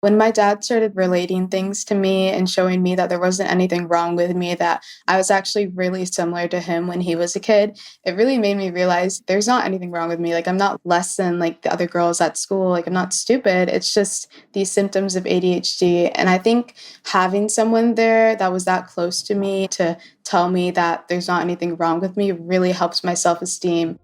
When my dad started relating things to me and showing me that there wasn't anything wrong with me, that I was actually really similar to him when he was a kid, it really made me realize there's not anything wrong with me. Like, I'm not less than like the other girls at school. Like, I'm not stupid. It's just these symptoms of ADHD. And I think having someone there that was that close to me to tell me that there's not anything wrong with me really helps my self esteem.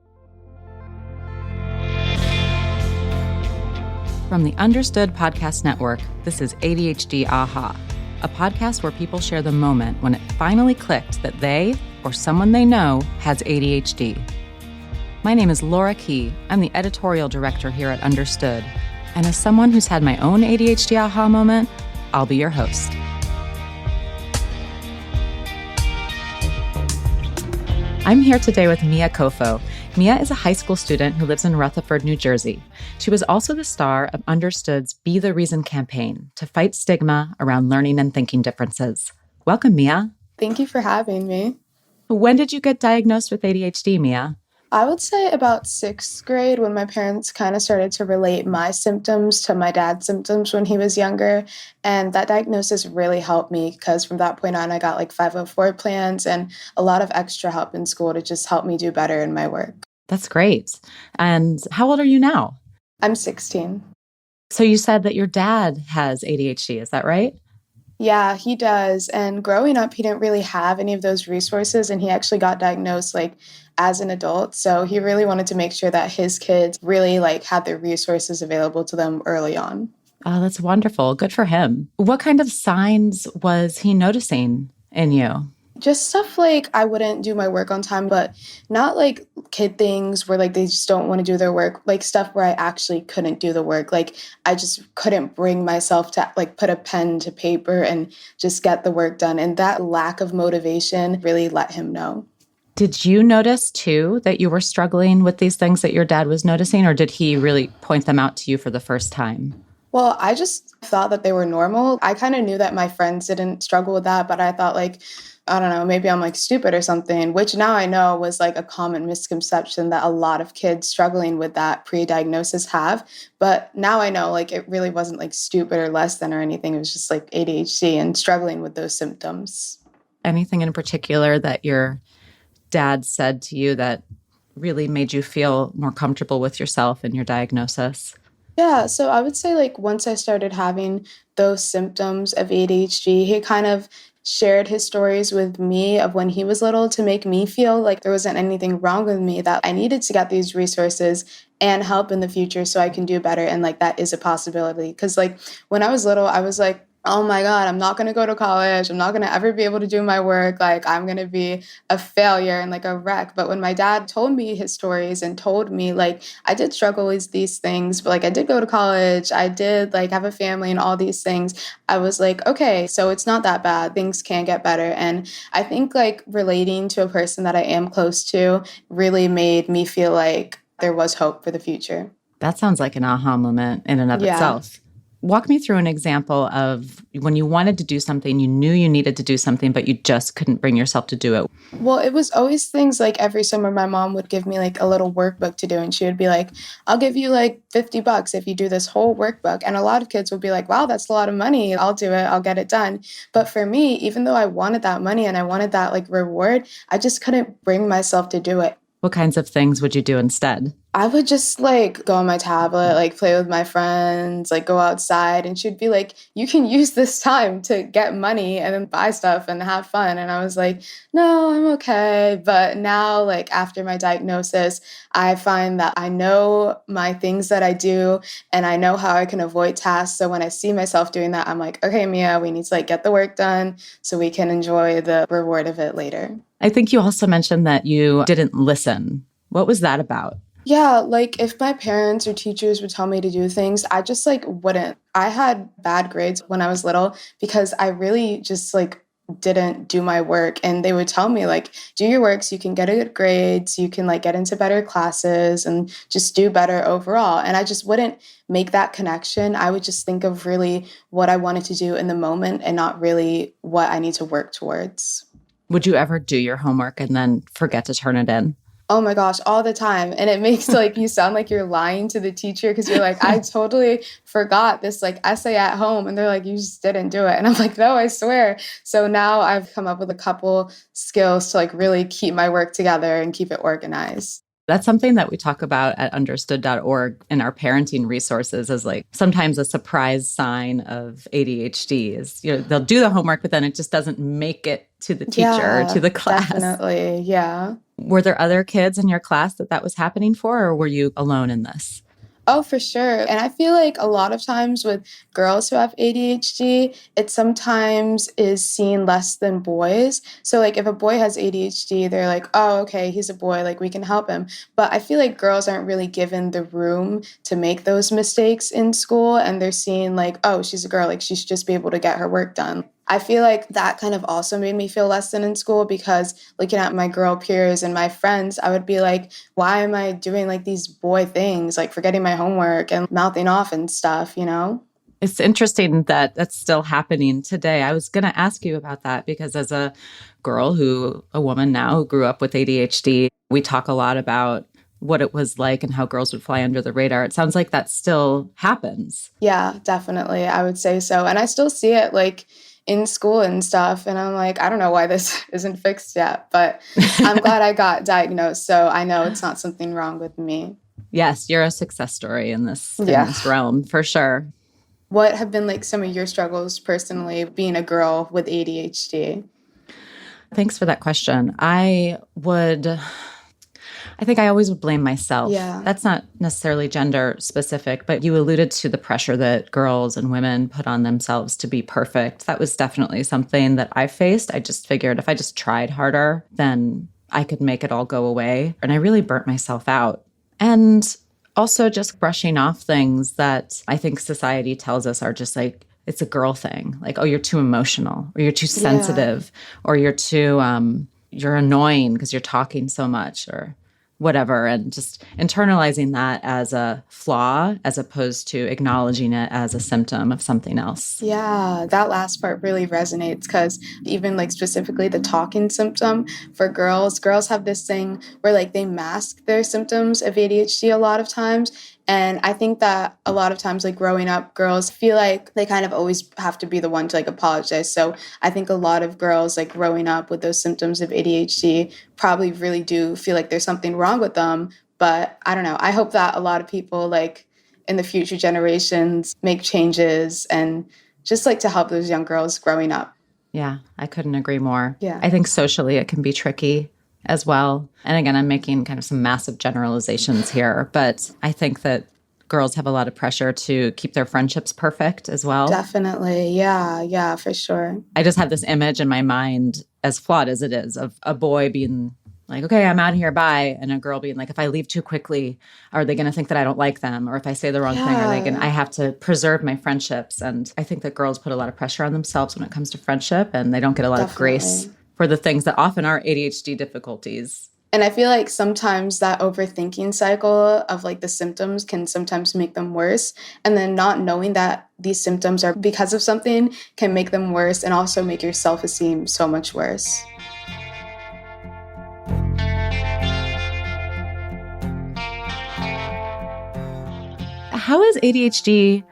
From the Understood Podcast Network, this is ADHD Aha, a podcast where people share the moment when it finally clicked that they, or someone they know, has ADHD. My name is Laura Key. I'm the editorial director here at Understood. And as someone who's had my own ADHD aha moment, I'll be your host. I'm here today with Miya Kofo. Miya is a high school student who lives in Rutherford, New Jersey. She was also the star of Understood's Be the Reason campaign to fight stigma around learning and thinking differences. Welcome, Miya. Thank you for having me. When did you get diagnosed with ADHD, Miya? I would say about sixth grade when my parents kind of started to relate my symptoms to my dad's symptoms when he was younger. And that diagnosis really helped me because from that point on, I got like 504 plans and a lot of extra help in school to just help me do better in my work. That's great. And how old are you now? I'm 16. So you said that your dad has ADHD, is that right? Yeah, he does. And growing up, he didn't really have any of those resources. And he actually got diagnosed like as an adult. So he really wanted to make sure that his kids really like had the resources available to them early on. Oh, that's wonderful. Good for him. What kind of signs was he noticing in you? Just stuff like I wouldn't do my work on time, but not like kid things where like they just don't want to do their work, like stuff where I actually couldn't do the work. Like I just couldn't bring myself to like put a pen to paper and just get the work done. And that lack of motivation really let him know. Did you notice too that you were struggling with these things that your dad was noticing, or did he really point them out to you for the first time? Well, I just thought that they were normal. I kind of knew that my friends didn't struggle with that, but I thought like, I don't know, maybe I'm like stupid or something, which now I know was like a common misconception that a lot of kids struggling with that pre-diagnosis have. But now I know like it really wasn't like stupid or less than or anything. It was just like ADHD and struggling with those symptoms. Anything in particular that your dad said to you that really made you feel more comfortable with yourself and your diagnosis? Yeah, so I would say like once I started having those symptoms of ADHD, he kind of shared his stories with me of when he was little to make me feel like there wasn't anything wrong with me, that I needed to get these resources and help in the future so I can do better. And like that is a possibility. Because like when I was little, I was like, oh my God, I'm not going to go to college. I'm not going to ever be able to do my work. Like, I'm going to be a failure and like a wreck. But when my dad told me his stories and told me, like, I did struggle with these things, but like, I did go to college. I did like have a family and all these things. I was like, okay, so it's not that bad. Things can get better. And I think like relating to a person that I am close to really made me feel like there was hope for the future. That sounds like an aha moment in and of Yeah. itself. Walk me through an example of when you wanted to do something, you knew you needed to do something, but you just couldn't bring yourself to do it. Well, it was always things like every summer my mom would give me like a little workbook to do. And she would be like, I'll give you like $50 if you do this whole workbook. And a lot of kids would be like, wow, that's a lot of money. I'll do it. I'll get it done. But for me, even though I wanted that money and I wanted that like reward, I just couldn't bring myself to do it. What kinds of things would you do instead? I would just like go on my tablet, like play with my friends, like go outside. And she'd be like, you can use this time to get money and then buy stuff and have fun. And I was like, no, I'm okay. But now, like after my diagnosis, I find that I know my things that I do and I know how I can avoid tasks. So when I see myself doing that, I'm like, okay, Miya, we need to like get the work done so we can enjoy the reward of it later. I think you also mentioned that you didn't listen. What was that about? Yeah, like if my parents or teachers would tell me to do things, I just like wouldn't. I had bad grades when I was little because I really just like didn't do my work. And they would tell me like, do your work so you can get a good grade, so you can like get into better classes and just do better overall. And I just wouldn't make that connection. I would just think of really what I wanted to do in the moment and not really what I need to work towards. Would you ever do your homework and then forget to turn it in? Oh my gosh, all the time. And it makes like you sound like you're lying to the teacher because you're like, I totally forgot this like essay at home. And they're like, you just didn't do it. And I'm like, no, I swear. So now I've come up with a couple skills to like really keep my work together and keep it organized. That's something that we talk about at understood.org in our parenting resources as like sometimes a surprise sign of ADHD is, they'll do the homework, but then it just doesn't make it to the teacher or to Yeah, the class. definitely. Yeah. Were there other kids in your class that was happening for, or were you alone in this? Oh, for sure. And I feel like a lot of times with girls who have ADHD, it sometimes is seen less than boys. So, like, if a boy has ADHD, they're like, oh, okay, he's a boy, like, we can help him. But I feel like girls aren't really given the room to make those mistakes in school. And they're seen like, oh, she's a girl, like, she should just be able to get her work done. I feel like that kind of also made me feel less than in school because looking at my girl peers and my friends, I would be like, why am I doing like these boy things, like forgetting my homework and mouthing off and stuff, you know? It's interesting that that's still happening today. I was going to ask you about that because as a woman now who grew up with ADHD, we talk a lot about what it was like and how girls would fly under the radar. It sounds like that still happens. Yeah, definitely. I would say so. And I still see it like in school and stuff. And I'm like, I don't know why this isn't fixed yet, but I'm glad I got diagnosed. So I know it's not something wrong with me. Yes, you're a success story in this realm for sure. What have been like some of your struggles personally being a girl with ADHD? Thanks for that question. I think I always would blame myself. Yeah. That's not necessarily gender specific, but you alluded to the pressure that girls and women put on themselves to be perfect. That was definitely something that I faced. I just figured if I just tried harder, then I could make it all go away. And I really burnt myself out. And also just brushing off things that I think society tells us are just like, it's a girl thing. Like, oh, you're too emotional, or you're too sensitive, or you're annoying because you're talking so much, or whatever, and just internalizing that as a flaw as opposed to acknowledging it as a symptom of something else. Yeah, that last part really resonates because even like specifically the talking symptom for girls have this thing where like they mask their symptoms of ADHD a lot of times. And I think that a lot of times, like growing up, girls feel like they kind of always have to be the one to like apologize. So I think a lot of girls, like growing up with those symptoms of ADHD, probably really do feel like there's something wrong with them. But I don't know. I hope that a lot of people, like in the future generations, make changes and just like to help those young girls growing up. Yeah, I couldn't agree more. Yeah. I think socially it can be tricky as well. And again, I'm making kind of some massive generalizations here, but I think that girls have a lot of pressure to keep their friendships perfect as well. Definitely. Yeah, for sure. I just have this image in my mind, as flawed as it is, of a boy being like, okay, I'm out of here, bye. And a girl being like, if I leave too quickly, are they going to think that I don't like them? Or if I say the wrong thing, I have to preserve my friendships. And I think that girls put a lot of pressure on themselves when it comes to friendship, and they don't get a lot of grace for the things that often are ADHD difficulties. And I feel like sometimes that overthinking cycle of like the symptoms can sometimes make them worse. And then not knowing that these symptoms are because of something can make them worse and also make your self-esteem so much worse. How is ADHD?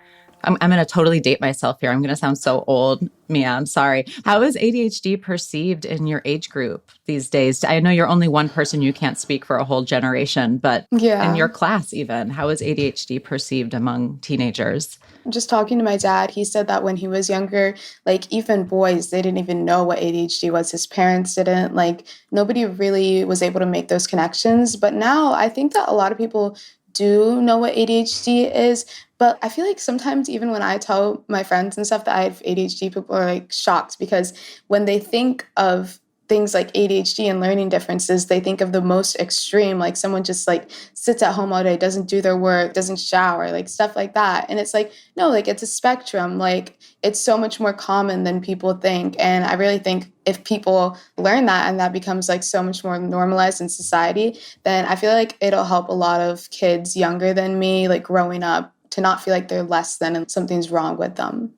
I'm going to totally date myself here. I'm going to sound so old, Miya. I'm sorry. How is ADHD perceived in your age group these days? I know you're only one person. You can't speak for a whole generation, but in your class even, how is ADHD perceived among teenagers? Just talking to my dad, he said that when he was younger, like even boys, they didn't even know what ADHD was. His parents didn't. Like nobody really was able to make those connections. But now I think that a lot of people do know what ADHD is, but I feel like sometimes even when I tell my friends and stuff that I have ADHD, people are like shocked because when they think of things like ADHD and learning differences, they think of the most extreme, like someone just like sits at home all day, doesn't do their work, doesn't shower, like stuff like that. And it's like, no, like it's a spectrum. Like it's so much more common than people think. And I really think if people learn that and that becomes like so much more normalized in society, then I feel like it'll help a lot of kids younger than me, like growing up, to not feel like they're less than and something's wrong with them.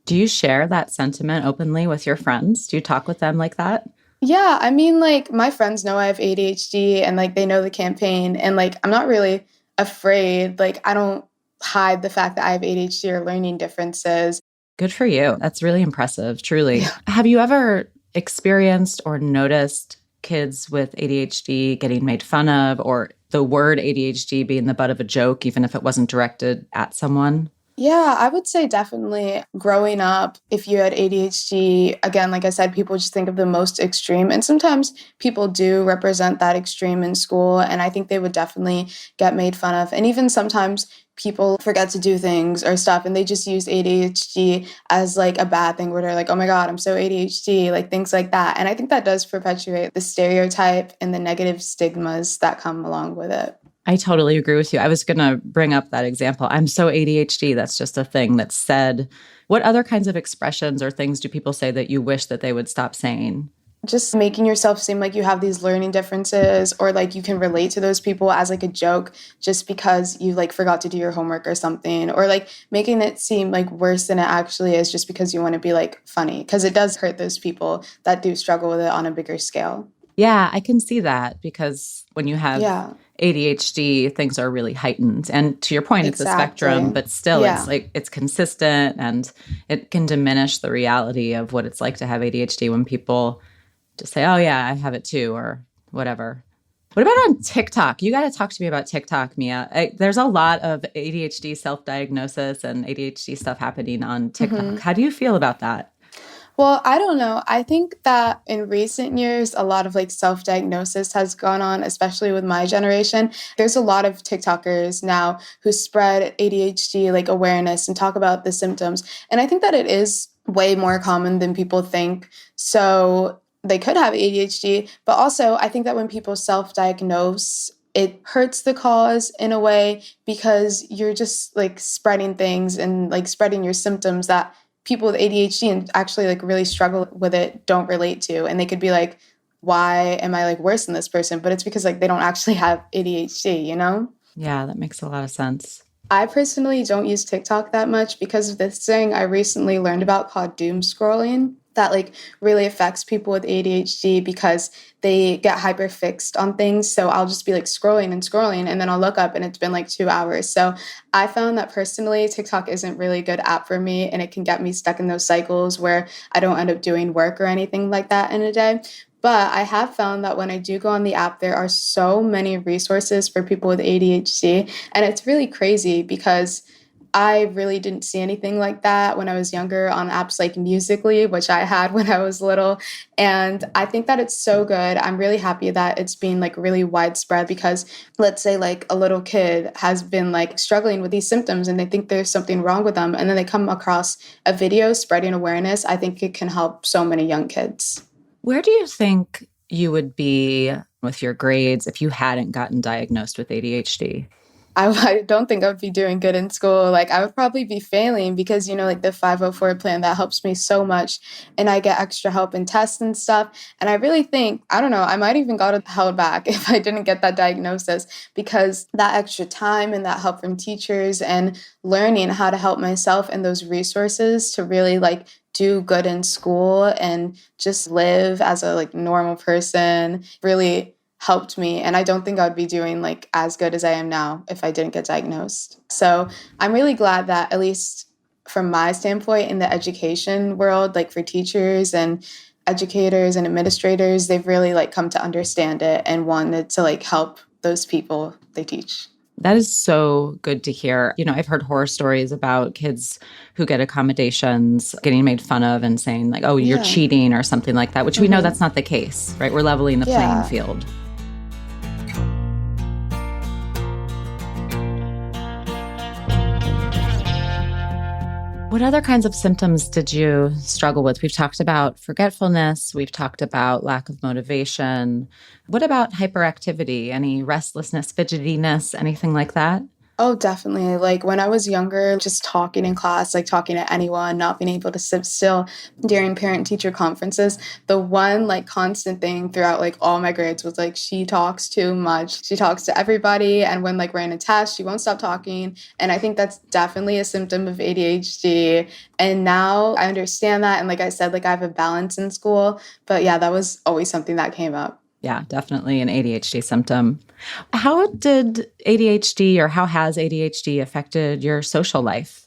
Do you share that sentiment openly with your friends? Do you talk with them like that? Yeah, I mean, like, my friends know I have ADHD and, like, they know the campaign, and, like, I'm not really afraid. Like, I don't hide the fact that I have ADHD or learning differences. Good for you. That's really impressive, truly. Yeah. Have you ever experienced or noticed kids with ADHD getting made fun of, or the word ADHD being the butt of a joke, even if it wasn't directed at someone? Yeah, I would say definitely growing up, if you had ADHD, again, like I said, people just think of the most extreme. And sometimes people do represent that extreme in school. And I think they would definitely get made fun of. And even sometimes people forget to do things or stuff and they just use ADHD as like a bad thing where they're like, oh my God, I'm so ADHD, like things like that. And I think that does perpetuate the stereotype and the negative stigmas that come along with it. I totally agree with you. I was going to bring up that example. I'm so ADHD. That's just a thing that's said. What other kinds of expressions or things do people say that you wish that they would stop saying? Just making yourself seem like you have these learning differences or like you can relate to those people as like a joke just because you like forgot to do your homework or something, or like making it seem like worse than it actually is just because you want to be like funny, because it does hurt those people that do struggle with it on a bigger scale. Yeah, I can see that because when you have Yeah, ADHD, things are really heightened. And to your point, it's a spectrum, exactly. but still it's Yeah. like it's consistent and it can diminish the reality of what it's like to have ADHD when people just say, oh, yeah, I have it too, or whatever. What about on TikTok? You got to talk to me about TikTok, Mia. There's a lot of ADHD self diagnosis and ADHD stuff happening on TikTok. Mhm. How do you feel about that? Well, I don't know. I think that in recent years, a lot of like self diagnosis has gone on, especially with my generation. There's a lot of TikTokers now who spread ADHD like awareness and talk about the symptoms. And I think that it is way more common than people think. So they could have ADHD, but also I think that when people self diagnose, it hurts the cause in a way because you're just like spreading things and like spreading your symptoms that people with ADHD and actually like really struggle with it don't relate to. And they could be like, why am I like worse than this person? But it's because like they don't actually have ADHD, you know? Yeah, that makes a lot of sense. I personally don't use TikTok that much because of this thing I recently learned about called doom scrolling that like really affects people with ADHD because they get hyper fixed on things. So I'll just be like scrolling and scrolling and then I'll look up and it's been like 2 hours. So I found that personally TikTok isn't really a good app for me and it can get me stuck in those cycles where I don't end up doing work or anything like that in a day. But I have found that when I do go on the app, there are so many resources for people with ADHD. And it's really crazy because I really didn't see anything like that when I was younger on apps like Musically, which I had when I was little. And I think that it's so good. I'm really happy that it's being like really widespread because let's say like a little kid has been like struggling with these symptoms and they think there's something wrong with them. And then they come across a video spreading awareness. I think it can help so many young kids. Where do you think you would be with your grades if you hadn't gotten diagnosed with ADHD? I don't think I would be doing good in school. Like I would probably be failing because, you know, like the 504 plan that helps me so much and I get extra help in tests and stuff. And I really think, I don't know, I might even got held back if I didn't get that diagnosis because that extra time and that help from teachers and learning how to help myself and those resources to really like do good in school and just live as a like normal person really helped me. And I don't think I would be doing like as good as I am now if I didn't get diagnosed. So I'm really glad that at least from my standpoint in the education world, like for teachers and educators and administrators, they've really like come to understand it and wanted to like help those people they teach. That is so good to hear. You know, I've heard horror stories about kids who get accommodations getting made fun of and saying, like, oh, you're Yeah. cheating or something like that, which we know Hmm. that's not the case, right? We're leveling the playing Yeah. field. What other kinds of symptoms did you struggle with? We've talked about forgetfulness. We've talked about lack of motivation. What about hyperactivity? Any restlessness, fidgetiness, anything like that? Oh, definitely. Like when I was younger, just talking in class, like talking to anyone, not being able to sit still during parent teacher conferences. The one like constant thing throughout like all my grades was like, she talks too much. She talks to everybody. And when like we're in a test, she won't stop talking. And I think that's definitely a symptom of ADHD. And now I understand that. And like I said, like I have a balance in school. But yeah, that was always something that came up. Yeah, definitely an ADHD symptom. How did ADHD or how has ADHD affected your social life?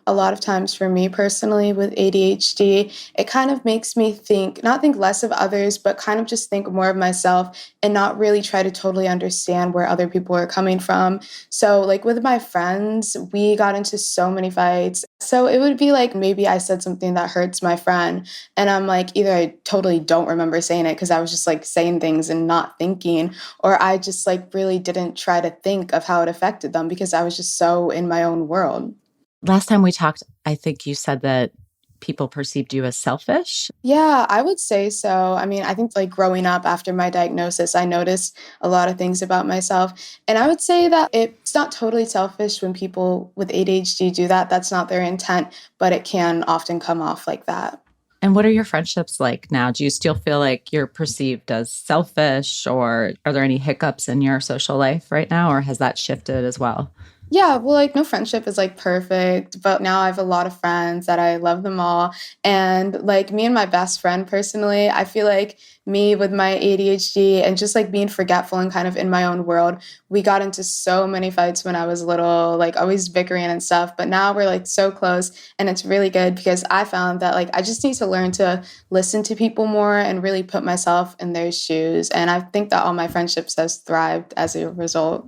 A lot of times for me personally with ADHD, it kind of makes me think, not think less of others, but kind of just think more of myself and not really try to totally understand where other people are coming from. So, like with my friends, we got into so many fights. So it would be like maybe I said something that hurts my friend, and I'm like, either I totally don't remember saying it because I was just like saying things and not thinking, or I just like really didn't try to think of how it affected them because I was just so in my own world. Last time we talked, I think you said that people perceived you as selfish. Yeah, I would say so. I mean, I think like growing up after my diagnosis, I noticed a lot of things about myself. And I would say that it's not totally selfish when people with ADHD do that. That's not their intent, but it can often come off like that. And what are your friendships like now? Do you still feel like you're perceived as selfish, or are there any hiccups in your social life right now, or has that shifted as well? Yeah, well, like no friendship is like perfect, but now I have a lot of friends that I love them all. And like me and my best friend personally, I feel like me with my ADHD and just like being forgetful and kind of in my own world, we got into so many fights when I was little, like always bickering and stuff. But now we're like so close and it's really good because I found that like I just need to learn to listen to people more and really put myself in their shoes. And I think that all my friendships has thrived as a result.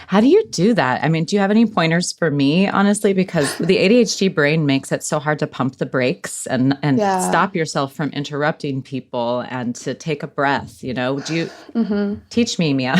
How do you do that? I mean, do you have any pointers for me, honestly? Because the ADHD brain makes it so hard to pump the brakes and Yeah. stop yourself from interrupting people and to take a breath, you know? Do you teach me, Mia?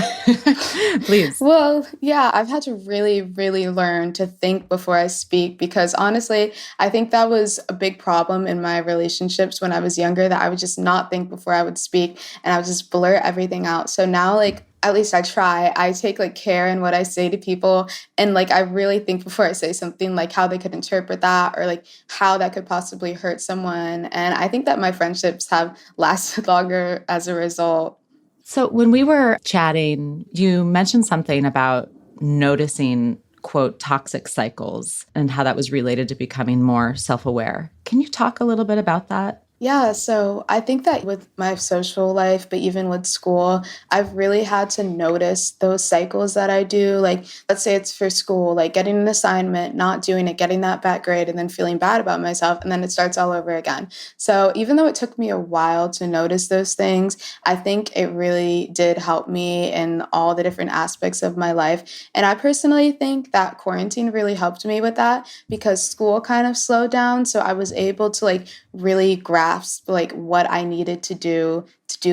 Please. Well, yeah, I've had to really, really learn to think before I speak because honestly, I think that was a big problem in my relationships when I was younger that I would just not think before I would speak and I would just blurt everything out. So now, like, at least I try. I take like care in what I say to people and like I really think before I say something like how they could interpret that or like how that could possibly hurt someone. And I think that my friendships have lasted longer as a result. So when we were chatting, you mentioned something about noticing, quote, toxic cycles and how that was related to becoming more self-aware. Can you talk a little bit about that? Yeah, so I think that with my social life, but even with school, I've really had to notice those cycles that I do. Like, let's say it's for school, like getting an assignment, not doing it, getting that bad grade, and then feeling bad about myself, and then it starts all over again. So even though it took me a while to notice those things, I think it really did help me in all the different aspects of my life. And I personally think that quarantine really helped me with that because school kind of slowed down. So I was able to like really grasp like what I needed to do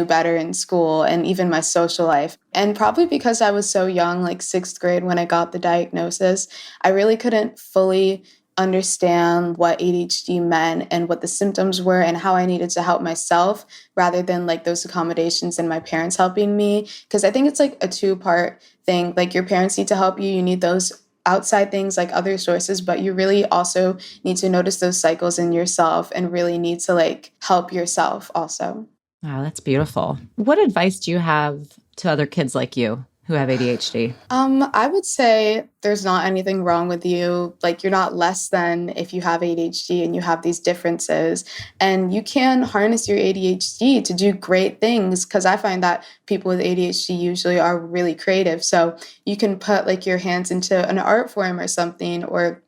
better in school and even my social life. And probably because I was so young, like sixth grade when I got the diagnosis, I really couldn't fully understand what ADHD meant and what the symptoms were and how I needed to help myself rather than like those accommodations and my parents helping me. Because I think it's like a two-part thing. Like your parents need to help you, you need those outside things like other sources, but you really also need to notice those cycles in yourself and really need to like help yourself also. Wow, that's beautiful. What advice do you have to other kids like you who have ADHD? I would say there's not anything wrong with you. Like, you're not less than if you have ADHD and you have these differences. And you can harness your ADHD to do great things because I find that people with ADHD usually are really creative. So you can put like your hands into an art form or something where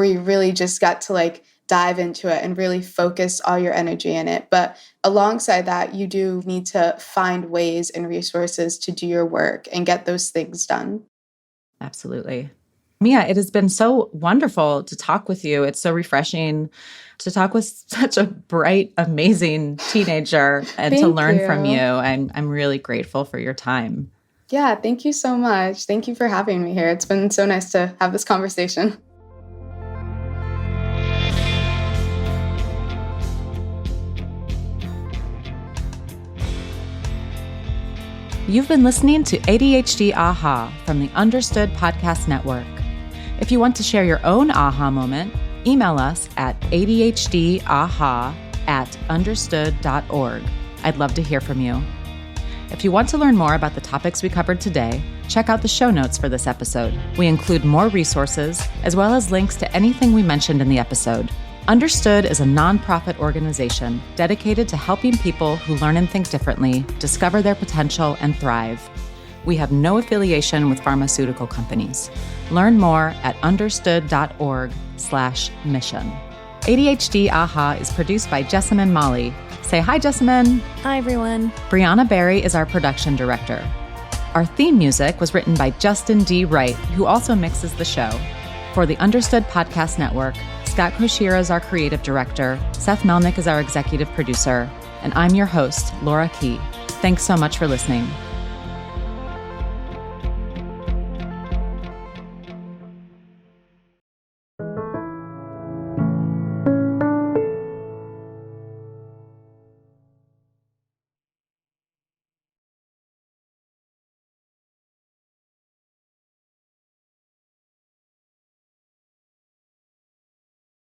you really just got to like dive into it and really focus all your energy in it. But alongside that, you do need to find ways and resources to do your work and get those things done. Absolutely. Mia, it has been so wonderful to talk with you. It's so refreshing to talk with such a bright, amazing teenager and to Thank learn from you. you. I'm really grateful for your time. Yeah, thank you so much. Thank you for having me here. It's been so nice to have this conversation. You've been listening to ADHD Aha from the Understood Podcast Network. If you want to share your own aha moment, email us at adhdaha@understood.org. I'd love to hear from you. If you want to learn more about the topics we covered today, check out the show notes for this episode. We include more resources, as well as links to anything we mentioned in the episode. Understood is a nonprofit organization dedicated to helping people who learn and think differently discover their potential and thrive. We have no affiliation with pharmaceutical companies. Learn more at understood.org/mission. ADHD Aha is produced by Jessamine Molly. Say hi, Jessamine. Hi, everyone. Brianna Barry is our production director. Our theme music was written by Justin D. Wright, who also mixes the show. For the Understood Podcast Network, Scott Koshira is our creative director, Seth Melnick is our executive producer, and I'm your host, Laura Key. Thanks so much for listening.